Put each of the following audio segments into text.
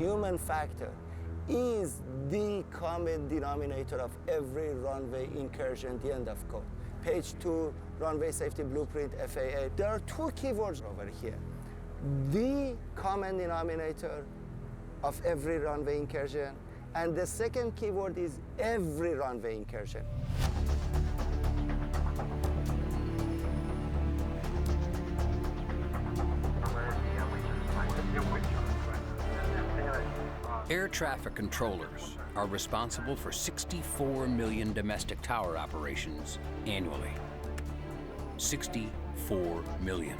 human factor is the common denominator of every runway incursion, the end of quote. Page 2, Runway Safety Blueprint, FAA. There are two keywords over here. The common denominator of every runway incursion, and the second keyword is every runway incursion. Air traffic controllers are responsible for 64 million domestic tower operations annually. 64 million.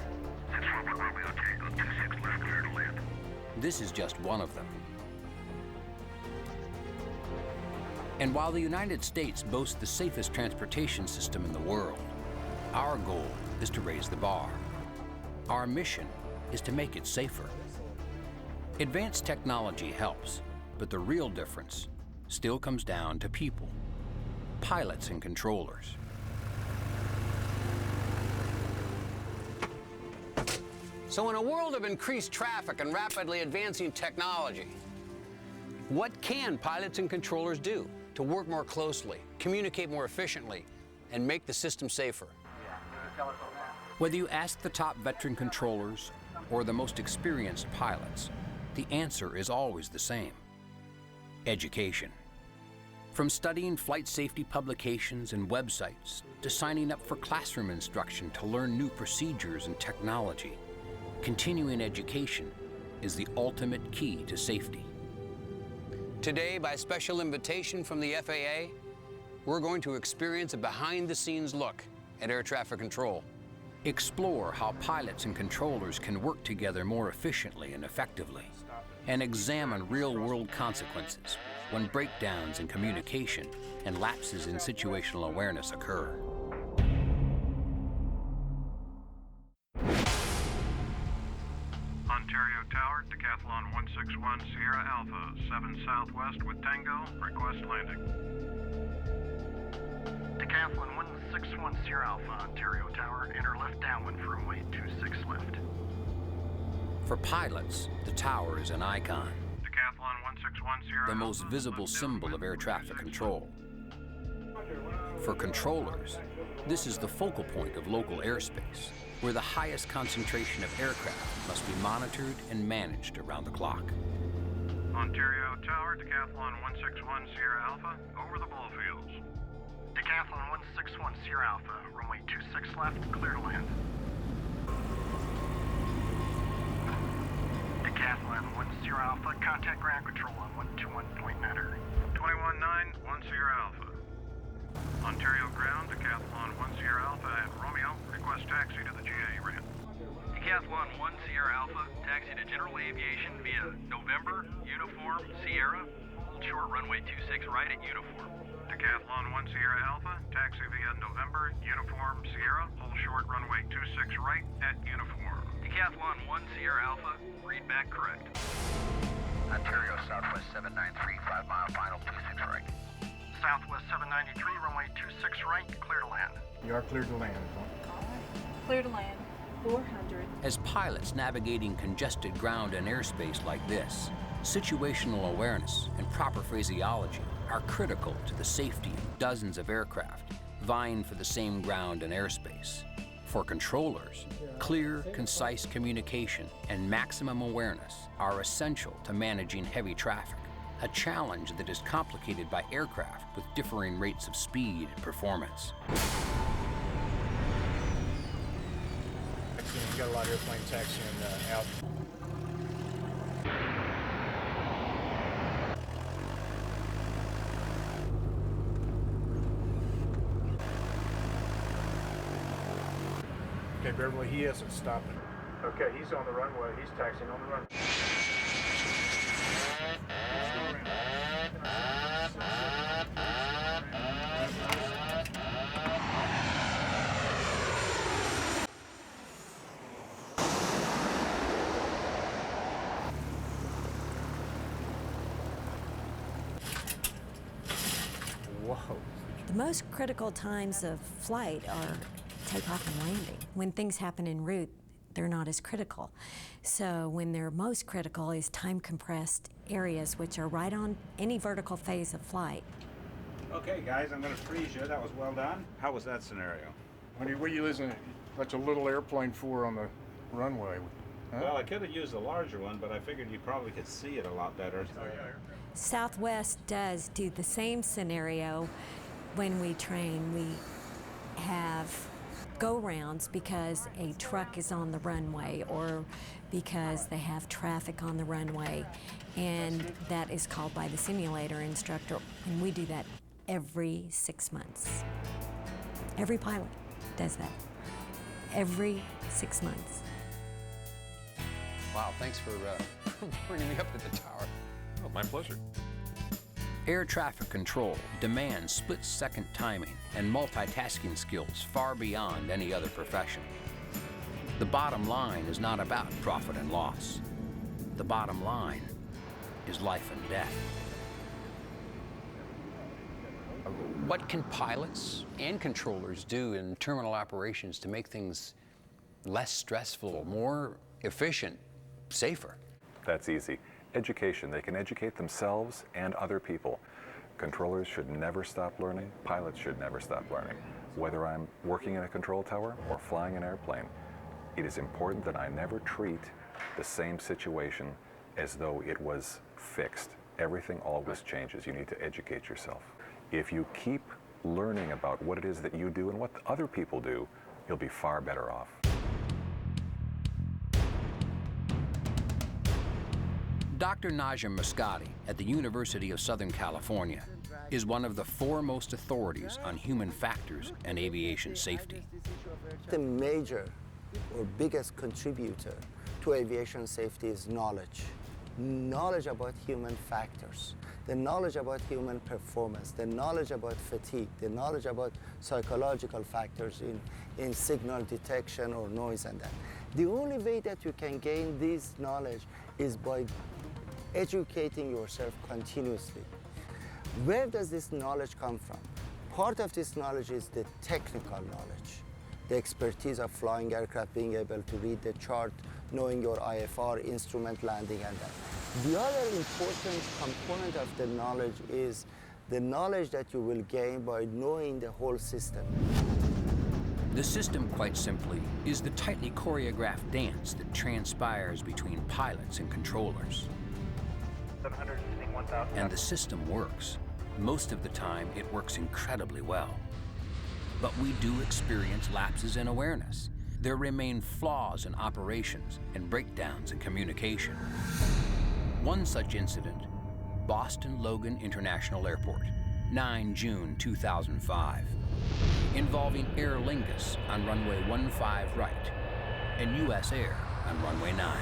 This is just one of them. And while the United States boasts the safest transportation system in the world, our goal is to raise the bar. Our mission is to make it safer. Advanced technology helps, but the real difference still comes down to people, pilots and controllers. So in a world of increased traffic and rapidly advancing technology, what can pilots and controllers do to work more closely, communicate more efficiently, and make the system safer? Whether you ask the top veteran controllers or the most experienced pilots, the answer is always the same: education. From studying flight safety publications and websites to signing up for classroom instruction to learn new procedures and technology, continuing education is the ultimate key to safety. Today, by special invitation from the FAA, we're going to experience a behind-the-scenes look at air traffic control. Explore how pilots and controllers can work together more efficiently and effectively, and examine real-world consequences when breakdowns in communication and lapses in situational awareness occur. Ontario Tower, Decathlon 161 Sierra Alpha, 7 Southwest with Tango, request landing. Decathlon 161 Sierra Alpha, Ontario Tower, enter left downwind for runway 26 left. For pilots, the tower is an icon, Decathlon 161 Sierra the most Alpha, visible left symbol of air traffic control. For controllers, this is the focal point of local airspace, where the highest concentration of aircraft must be monitored and managed around the clock. Ontario Tower, Decathlon 161 Sierra Alpha, over the ball fields. Decathlon 161 Sierra Alpha, runway 26 left, clear to land. Decathlon 1 Sierra Alpha, contact ground control on 121.9er. 219 1 Sierra Alpha. Ontario ground, Decathlon 1 Sierra Alpha at Romeo, request taxi to the GA ramp. Decathlon 1 Sierra Alpha, taxi to General Aviation via November, Uniform, Sierra, hold short runway 26 right at Uniform. Decathlon 1 Sierra Alpha, taxi via November, Uniform, Sierra, hold short runway 26 right at Uniform. Decathlon 1 Sierra Alpha, read back correct. Ontario Southwest 793, 5 mile final, 26 right. Southwest 793, runway 26 right, clear to land. You are cleared to land. All right, clear to land, 400. As pilots navigating congested ground and airspace like this, situational awareness and proper phraseology are critical to the safety of dozens of aircraft vying for the same ground and airspace. For controllers, clear, concise communication and maximum awareness are essential to managing heavy traffic, a challenge that is complicated by aircraft with differing rates of speed and performance. We've got a lot of airplane taxiing out. Okay, Beverly, he isn't stopping. Okay, he's on the runway. He's taxiing on the runway. Whoa. The most critical times of flight are takeoff and landing. When things happen en route, they're not as critical. So when they're most critical is time compressed areas, which are right on any vertical phase of flight. Okay, guys, I'm going to freeze you. That was well done. How was that scenario? What are you using such a little airplane for on the runway? Huh? Well, I could have used a larger one, but I figured you probably could see it a lot better. Southwest does do the same scenario when we train. We have go-rounds because a truck is on the runway or because they have traffic on the runway, and that is called by the simulator instructor, and we do that every 6 months. Every pilot does that. Every 6 months. Wow, thanks for bringing me up to the tower. Oh, my pleasure. Air traffic control demands split-second timing and multitasking skills far beyond any other profession. The bottom line is not about profit and loss. The bottom line is life and death. What can pilots and controllers do in terminal operations to make things less stressful, more efficient, safer? That's easy. Education. They can educate themselves and other people. Controllers should never stop learning. Pilots should never stop learning. Whether I'm working in a control tower or flying an airplane, it is important that I never treat the same situation as though it was fixed. Everything always changes. You need to educate yourself. If you keep learning about what it is that you do and what other people do, you'll be far better off. Dr. Najim Muscati at the University of Southern California is one of the foremost authorities on human factors and aviation safety. The major or biggest contributor to aviation safety is knowledge. Knowledge about human factors, the knowledge about human performance, the knowledge about fatigue, the knowledge about psychological factors in signal detection or noise and that. The only way that you can gain this knowledge is by educating yourself continuously. Where does this knowledge come from? Part of this knowledge is the technical knowledge, the expertise of flying aircraft, being able to read the chart, knowing your IFR, instrument landing, and that. The other important component of the knowledge is the knowledge that you will gain by knowing the whole system. The system, quite simply, is the tightly choreographed dance that transpires between pilots and controllers. And the system works. Most of the time, it works incredibly well. But we do experience lapses in awareness. There remain flaws in operations and breakdowns in communication. One such incident, Boston Logan International Airport, 9 June 2005, involving Aer Lingus on runway 15 right and US Air on runway 9.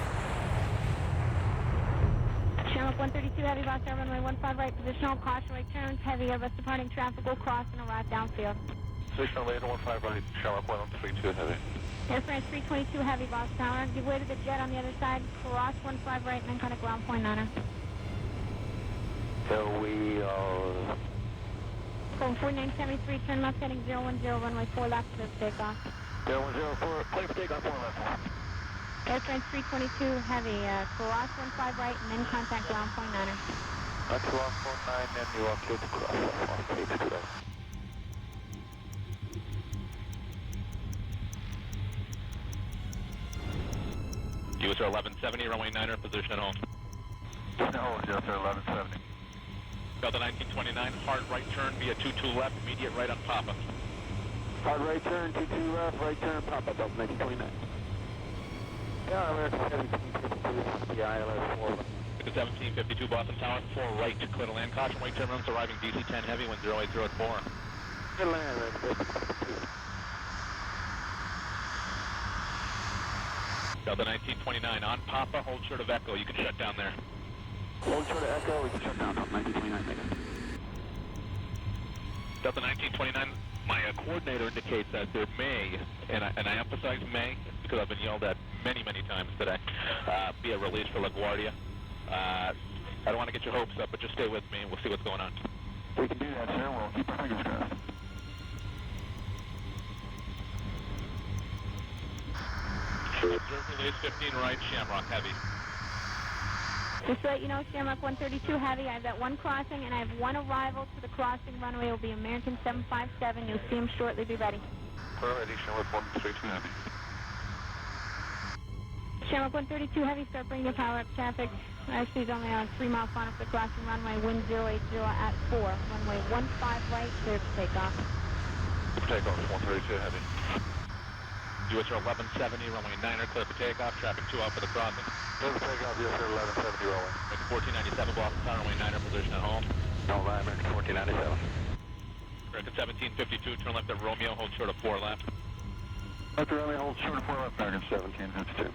Shamrock 132 Heavy, Box Air, runway 15 right, positional, caution, right turns, heavy, Airbus departing traffic will cross and arrive downfield. Positional, later 15 right, Shamrock 132 Heavy. Air France 322 Heavy, Box Tower, give way to the jet on the other side, cross 15 right, and then kind of ground point niner. So we are... Going 4973, turn left heading 010, runway 4 left, clear for takeoff. 0104, clear for takeoff, 4 left. Air France 322 Heavy, cross 15 right, and then contact ground point niner. That's 149, and you are clear to cross 182. USA 1170, runway 9er, position at home. No, USA 1170. Delta 1929, hard right turn via 22 left, immediate right on Papa. Hard right turn, 22 left, right turn, Papa, Delta 1929. Yeah, American Heavy 1752, the ILS 4 left. 1752 Boston Tower, 4 right, clear to land, caution, right turn runs arriving DC 10 Heavy, wind 080 at 4. Good land, right, 52. Delta 1929, on Papa, hold short of Echo, you can shut down there. Hold short of Echo, we can shut down, 1929, negative. Delta 1929, my coordinator indicates that there may, and I emphasize may, because I've been yelled at many, many times today, be a release for LaGuardia. I don't want to get your hopes up, but just stay with me and we'll see what's going on. We can do that, sir. We'll keep our fingers crossed. Observe release 15 right, Shamrock Heavy. Just to let you know, Shamrock 132 Heavy, I have that one crossing, and I have one arrival to the crossing runway. It will be American 757. You'll see him shortly. Be ready. Ready, Shamrock 132 Heavy. Shamrock 132 Heavy, start bringing your power up traffic. Actually, it's only on 3 mile final for the crossing runway, wind 080 at 4. Runway 15 right, clear for takeoff. Takeoff 132 Heavy. US 1170, runway 9er, clear for takeoff. Traffic 2 out for the crossing. Clear for takeoff, US 1170, rolling. Make 1497, Boston Tower, runway 9er, position at home. No, American 1497. American 1752, turn left at Romeo, hold short of 4 left. Left at Romeo, hold short of 4 left, American 1752.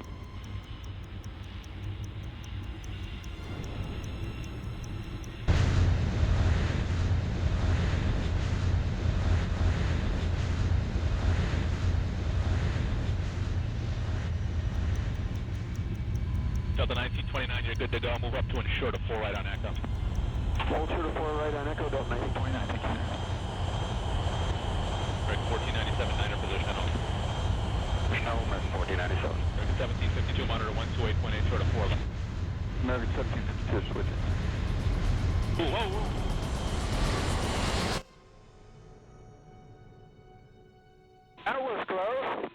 Delta 1929, you're good to go. Move up to and short of 4 right on Echo. Hold short of 4 right on Echo, Delta 1929, thank you. Right, 1497, 9er position at home. No, American 1497. American 1752, monitor 128.8, short of 4 left. American 1752, switch it. Ooh, whoa, whoa. That was close.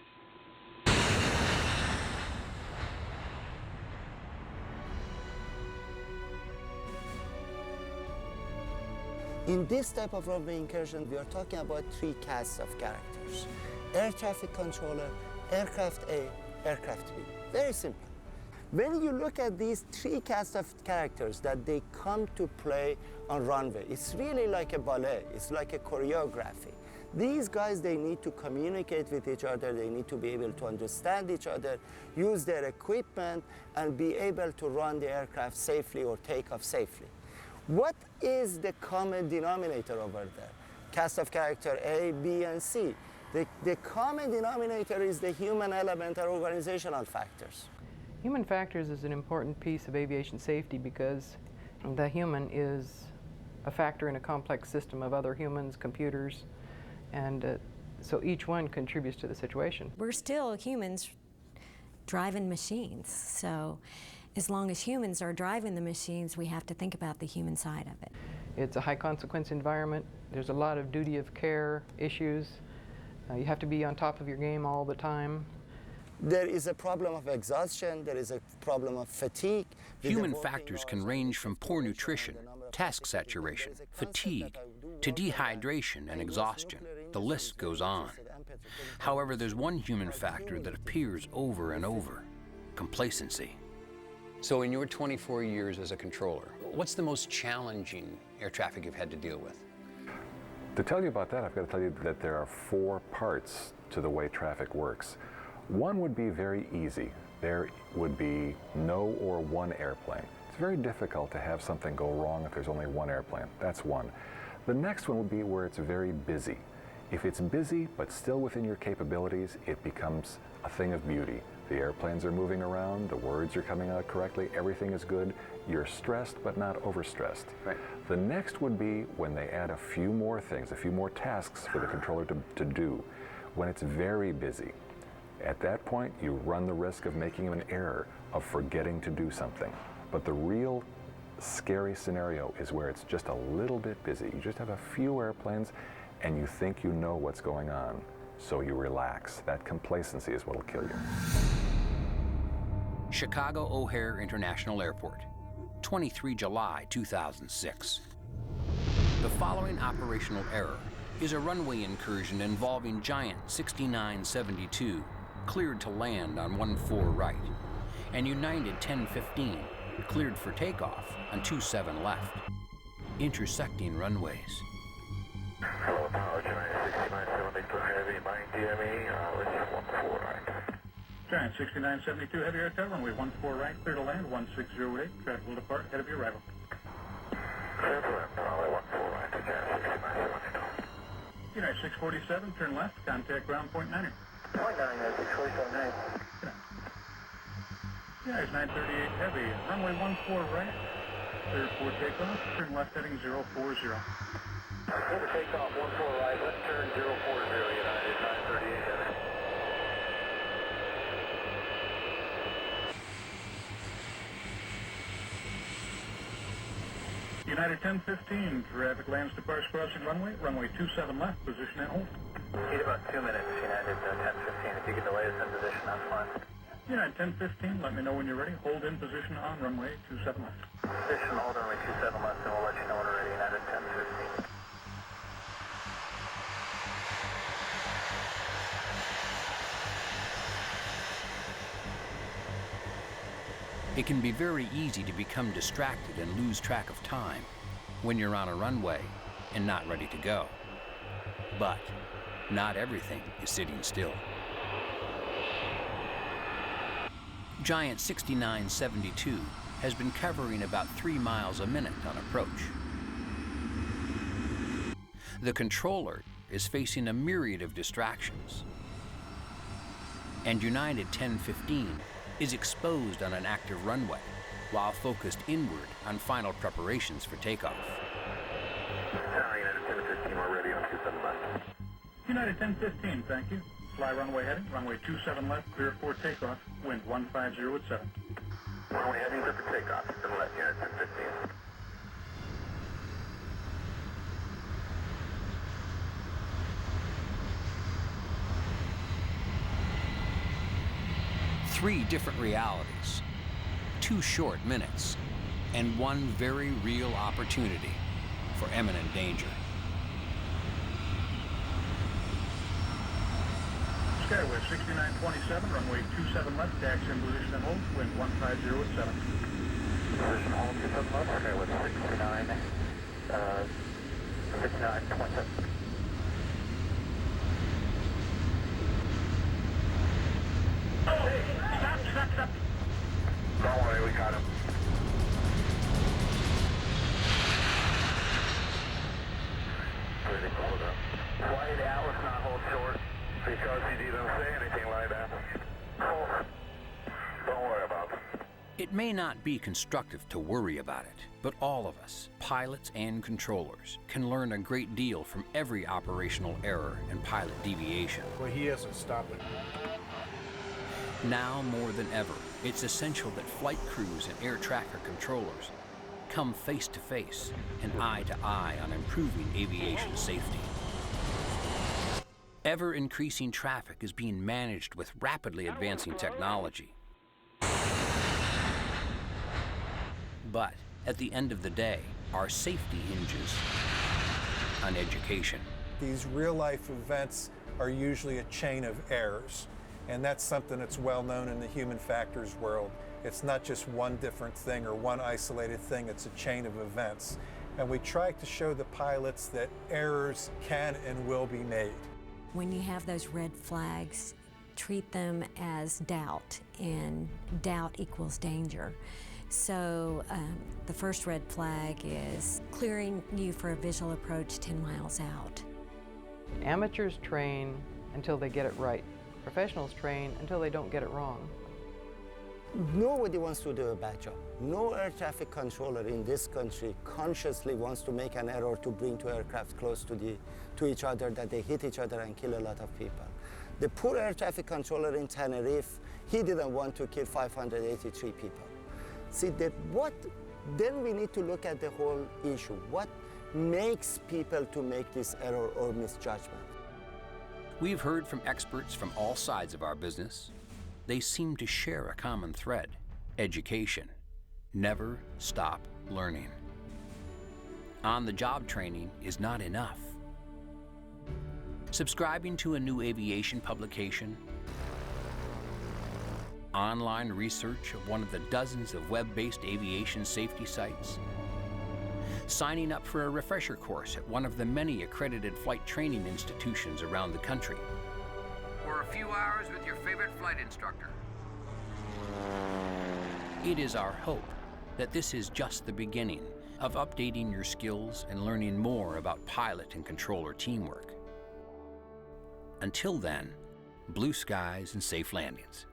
In this type of runway incursion, we are talking about 3 casts of characters: air traffic controller, aircraft A, aircraft B. Very simple. When you look at these 3 casts of characters that they come to play on runway, it's really like a ballet, it's like a choreography. These guys, they need to communicate with each other, they need to be able to understand each other, use their equipment, and be able to run the aircraft safely or take off safely. What is the common denominator over there? Cast of character A, B, and C. The common denominator is the human element or organizational factors. Human factors is an important piece of aviation safety because the human is a factor in a complex system of other humans, computers, and so each one contributes to the situation. We're still humans driving machines, so as long as humans are driving the machines, we have to think about the human side of it. It's a high consequence environment. There's a lot of duty of care issues. You have to be on top of your game all the time. There is a problem of exhaustion, there is a problem of fatigue. Human factors can range from poor nutrition, task saturation, fatigue, to dehydration and exhaustion. The list goes on. However, there's one human factor that appears over and over: complacency. So in your 24 years as a controller, what's the most challenging air traffic you've had to deal with? To tell you about that, I've got to tell you that there are 4 parts to the way traffic works. One would be very easy. There would be no or one airplane. It's very difficult to have something go wrong if there's only one airplane. That's one. The next one would be where it's very busy. If it's busy but still within your capabilities, it becomes a thing of beauty. The airplanes are moving around, the words are coming out correctly, everything is good. You're stressed but not overstressed. Right. The next would be when they add a few more things, a few more tasks for the controller to do. When it's very busy. At that point, you run the risk of making an error, of forgetting to do something. But the real scary scenario is where it's just a little bit busy. You just have a few airplanes and you think you know what's going on. So you relax. That complacency is what will kill you. Chicago O'Hare International Airport, 23 July 2006. The following operational error is a runway incursion involving Giant 6972, cleared to land on 14 right, and United 1015, cleared for takeoff on 27 left, intersecting runways. Hello, Tower, Giant 6972 Heavy, 9 DME, let's 14 right. Giant 6972 Heavy Air Tower, runway 14 right, clear to land, 1608, traffic will depart, head of your arrival. Clear to land, runway 14 right to Giant 6972. United 647, turn left, contact ground point 9er. Point 9, 647, United 938 Heavy, runway 14 right, clear for takeoff, turn left heading 040. Clear for takeoff, 14 right, left turn 040, United 938 Heavy. United 1015, traffic lands departs crossing runway, runway 27 left, position and hold. Need about 2 minutes, United 1015. If you could delay us in position, that's fine. United 1015, let me know when you're ready. Hold in position on runway 27 left. Position hold runway 27 left, and we'll let you know when we're ready, United 1015. It can be very easy to become distracted and lose track of time when you're on a runway and not ready to go. But not everything is sitting still. Giant 6972 has been covering about 3 miles a minute on approach. The controller is facing a myriad of distractions. And United 1015 is exposed on an active runway while focused inward on final preparations for takeoff. United 1015, we're ready on 27 left. United 1015, thank you. Fly runway heading, runway 27 left, clear for takeoff, wind 150 at 7. Runway heading to the takeoff, to the left, United 1015. Three different realities, 2 short minutes, and one very real opportunity for imminent danger. Skyway 6927, runway 27 left, taxi in position and hold, wind 150 at 7. Position hold 27 left, Skyway 6927. Don't worry, we got him. Why did Atlas not hold short? Because he didn't say anything like that. Oh. Don't worry about it. It may not be constructive to worry about it, but all of us, pilots and controllers, can learn a great deal from every operational error and pilot deviation. Well, he isn't stopping. Now more than ever, it's essential that flight crews and air traffic controllers come face to face and eye to eye on improving aviation safety. Ever increasing traffic is being managed with rapidly advancing technology. But at the end of the day, our safety hinges on education. These real-life events are usually a chain of errors. And that's something that's well known in the human factors world. It's not just one different thing or one isolated thing, it's a chain of events. And we try to show the pilots that errors can and will be made. When you have those red flags, treat them as doubt, and doubt equals danger. So the first red flag is clearing you for a visual approach 10 miles out. Amateurs train until they get it right. Professionals train until they don't get it wrong. Nobody wants to do a bad job. No air traffic controller in this country consciously wants to make an error to bring two aircraft close to each other, that they hit each other and kill a lot of people. The poor air traffic controller in Tenerife, he didn't want to kill 583 people. See, then we need to look at the whole issue. What makes people to make this error or misjudgment? We've heard from experts from all sides of our business. They seem to share a common thread: education. Never stop learning. On-the-job training is not enough. Subscribing to a new aviation publication, online research of one of the dozens of web-based aviation safety sites, signing up for a refresher course at one of the many accredited flight training institutions around the country, or a few hours with your favorite flight instructor. It is our hope that this is just the beginning of updating your skills and learning more about pilot and controller teamwork. Until then, blue skies and safe landings.